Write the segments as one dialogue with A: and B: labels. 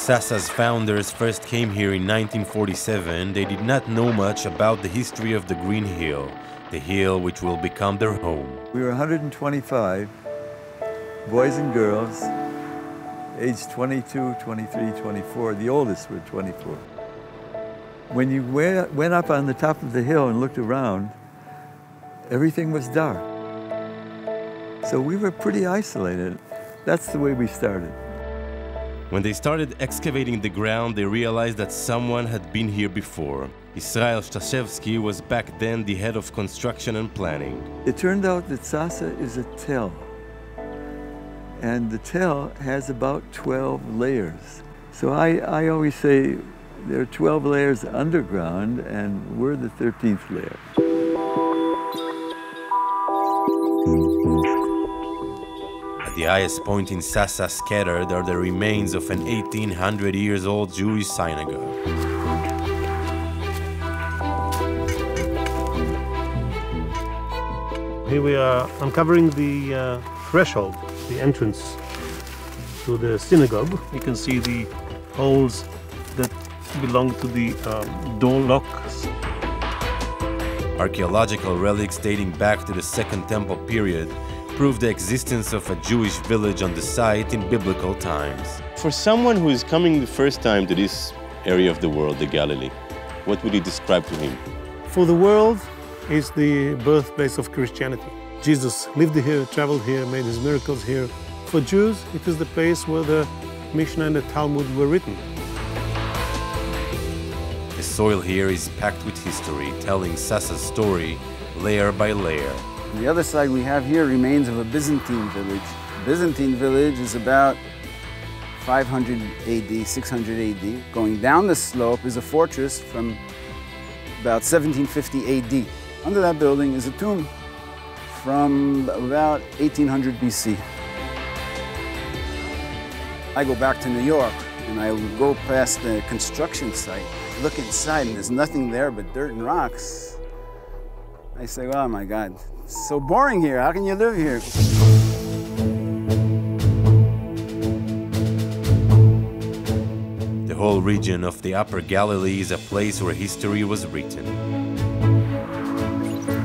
A: SASA's founders first came here in 1947, they did not know much about the history of the Green Hill, the hill which will become their home.
B: We were 125 boys and girls, aged 22, 23, 24. The oldest were 24. When you went up on the top of the hill and looked around, everything was dark. So we were pretty isolated. That's the way we started.
A: When they started excavating the ground, they realized that someone had been here before. Israel Stashevsky was back then the head of construction and planning.
B: It turned out that SASA is a tell. And the tell has about 12 layers. So I always say there are 12 layers underground, and we're the 13th layer.
A: At the highest point in SASA scattered are the remains of an 1800-year-old Jewish synagogue.
C: Here we are uncovering the threshold, the entrance to the synagogue. You can see the holes that belong to the door locks.
A: Archaeological relics dating back to the Second Temple period prove the existence of a Jewish village on the site in biblical times.
D: For someone who is coming the first time to this area of the world, the Galilee, what would you describe to him?
C: For the world, it's the birthplace of Christianity. Jesus lived here, traveled here, made his miracles here. For Jews, it is the place where the Mishnah and the Talmud were written.
A: The soil here is packed with history, telling SASA's story layer by layer.
E: On the other side, we have here remains of a Byzantine village. The Byzantine village is about 500 AD, 600 AD. Going down the slope is a fortress from about 1750 AD. Under that building is a tomb from about 1800 BC. I go back to New York and I go past the construction site, look inside and there's nothing there but dirt and rocks. I say, oh my God, it's so boring here. How can you live here?
A: The whole region of the Upper Galilee is a place where history was written.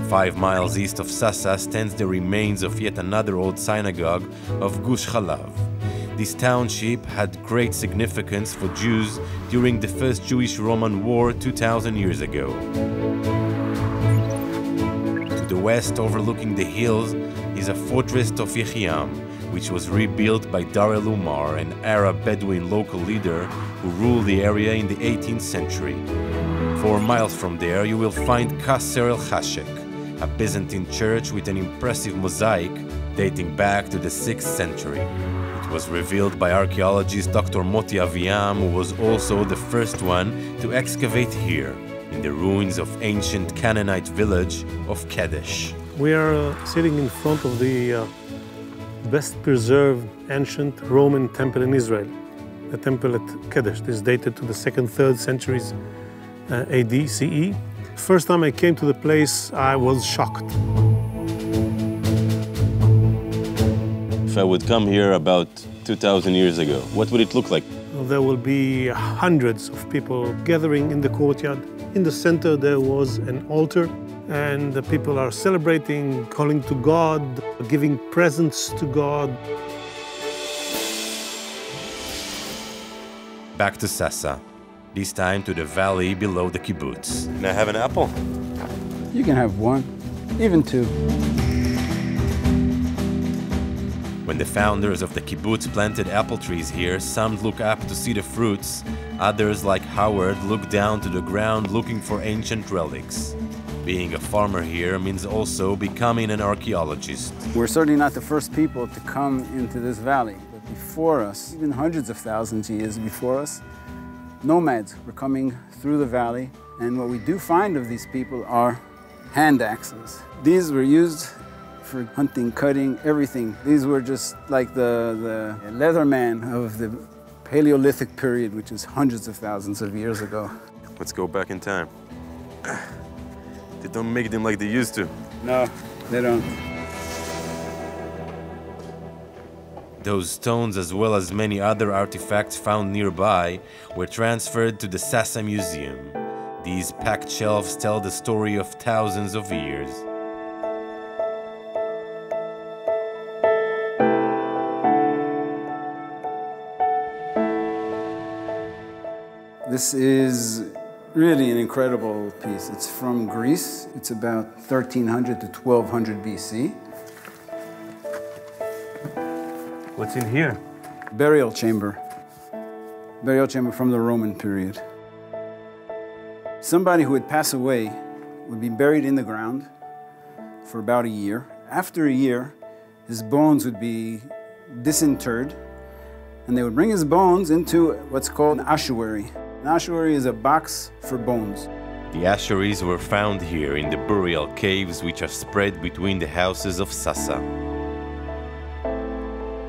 A: 5 miles east of SASA stands the remains of yet another old synagogue of Gush Chalav. This township had great significance for Jews during the First Jewish-Roman War 2,000 years ago. To the west, overlooking the hills, is a fortress of Yechiam, which was rebuilt by Dar el-Umar, an Arab Bedouin local leader who ruled the area in the 18th century. 4 miles from there, you will find Qasr el-Khashek, a Byzantine church with an impressive mosaic dating back to the 6th century. It was revealed by archaeologist Dr. Moti Aviam, who was also the first one to excavate here, in the ruins of ancient Canaanite village of Kadesh.
C: We are sitting in front of the best preserved ancient Roman temple in Israel, the temple at Kadesh. This is dated to the 2nd, 3rd centuries AD, CE. First time I came to the place, I was shocked.
D: If I would come here about 2,000 years ago, what would it look like?
C: There will be hundreds of people gathering in the courtyard. In the center there was an altar, and the people are celebrating, calling to God, giving presents to God.
A: Back to SASA, this time to the valley below the kibbutz. Can I have an apple?
E: You can have one, even two.
A: When the founders of the kibbutz planted apple trees here, some look up to see the fruits, others, like Howard, look down to the ground looking for ancient relics. Being a farmer here means also becoming an archaeologist.
E: We're certainly not the first people to come into this valley, but before us, even hundreds of thousands of years before us, nomads were coming through the valley, and what we do find of these people are hand axes. These were used for hunting, cutting, everything. These were just like the leatherman of the Paleolithic period, which is hundreds of thousands of years ago.
A: Let's go back in time. They don't make them like they used to.
E: No, they don't.
A: Those stones, as well as many other artifacts found nearby, were transferred to the SASA Museum. These packed shelves tell the story of thousands of years.
E: This is really an incredible piece. It's from Greece. It's about 1300 to 1200 BC.
A: What's in here?
E: Burial chamber. Burial chamber from the Roman period. Somebody who would pass away would be buried in the ground for about a year. After a year, his bones would be disinterred, and they would bring his bones into what's called an ossuary. An ossuary is a box for bones.
A: The ossuaries were found here in the burial caves which are spread between the houses of SASA.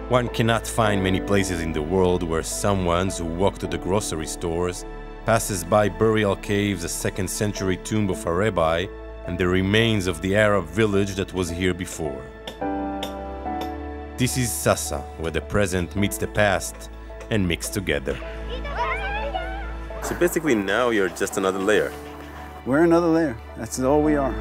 A: One cannot find many places in the world where someone who walks to the grocery stores passes by burial caves, a 2nd century tomb of a rabbi, and the remains of the Arab village that was here before. This is SASA, where the present meets the past and mix together. So basically now you're just another layer.
E: We're another layer. That's all we are.